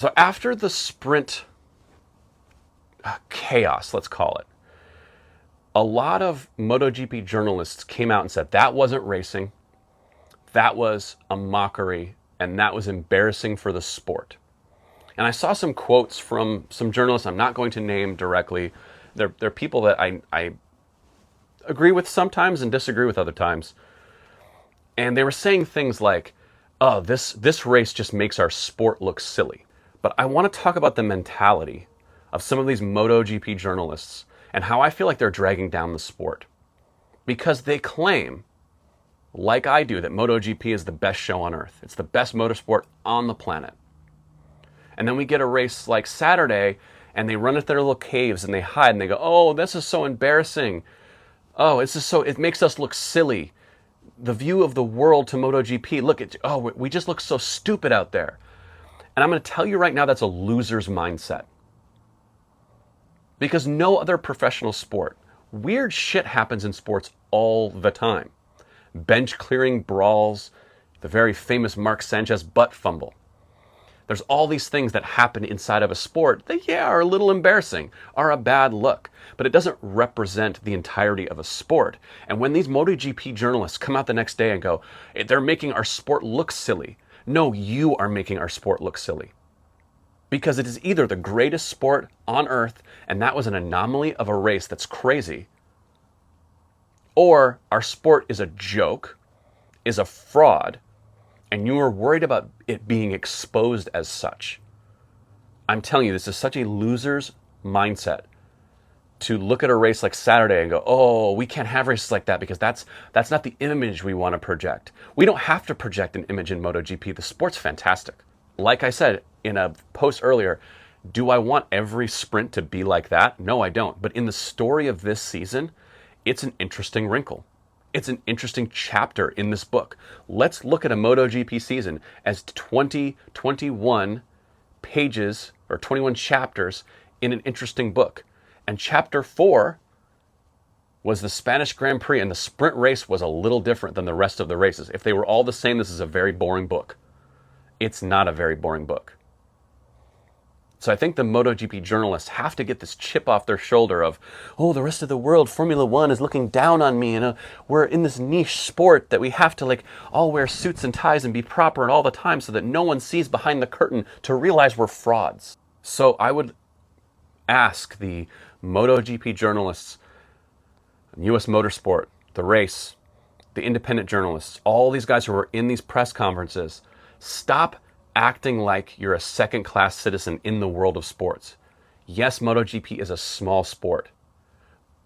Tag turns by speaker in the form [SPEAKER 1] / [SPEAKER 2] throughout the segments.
[SPEAKER 1] So after the sprint chaos, let's call it, a lot of MotoGP journalists came out and said that wasn't racing, that was a mockery, and that was embarrassing for the sport. And I saw some quotes from some journalists I'm not going to name directly. They're people that I agree with sometimes and disagree with other times. And they were saying things like, oh, this race just makes our sport look silly. But I want to talk about the mentality of some of these MotoGP journalists and how I feel like they're dragging down the sport. Because they claim, like I do, that MotoGP is the best show on earth. It's the best motorsport on the planet. And then we get a race like Saturday, and they run at their little caves, and they hide, and they go, oh, this is so embarrassing. Oh, it makes us look silly. The view of the world to MotoGP, we just look so stupid out there. And I'm going to tell you right now, that's a loser's mindset. Because no other professional sport, weird shit happens in sports all the time. Bench clearing brawls, the very famous Mark Sanchez butt fumble. There's all these things that happen inside of a sport that, are a little embarrassing, are a bad look, but it doesn't represent the entirety of a sport. And when these MotoGP journalists come out the next day and go, they're making our sport look silly. No, you are making our sport look silly. Because it is either the greatest sport on earth, and that was an anomaly of a race that's crazy, or our sport is a joke, is a fraud, and you are worried about it being exposed as such. I'm telling you, this is such a loser's mindset to look at a race like Saturday and go, oh, we can't have races like that because that's not the image we want to project. We don't have to project an image in MotoGP. The sport's fantastic. Like I said in a post earlier, do I want every sprint to be like that? No, I don't. But in the story of this season, it's an interesting wrinkle. It's an interesting chapter in this book. Let's look at a MotoGP season as 21 pages or 21 chapters in an interesting book. And chapter 4 was the Spanish Grand Prix, and the sprint race was a little different than the rest of the races. If they were all the same, this is a very boring book. It's not a very boring book. So I think the MotoGP journalists have to get this chip off their shoulder of, oh, the rest of the world, Formula One is looking down on me, and we're in this niche sport that we have to all wear suits and ties and be proper and all the time so that no one sees behind the curtain to realize we're frauds. So I would ask the MotoGP journalists, US Motorsport, the race, the independent journalists, all these guys who are in these press conferences, stop acting like you're a second-class citizen in the world of sports. Yes, MotoGP is a small sport,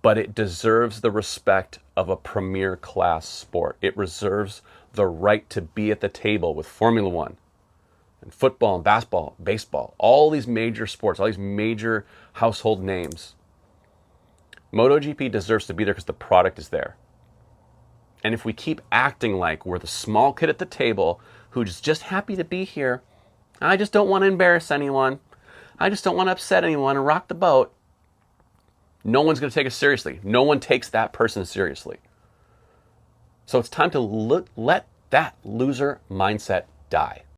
[SPEAKER 1] but it deserves the respect of a premier class sport. It reserves the right to be at the table with Formula One and football and basketball, baseball, all these major sports, all these major household names. MotoGP deserves to be there because the product is there. And if we keep acting like we're the small kid at the table who's just happy to be here, I just don't want to embarrass anyone, I just don't want to upset anyone and rock the boat, no one's going to take us seriously. No one takes that person seriously. So it's time to let that loser mindset die.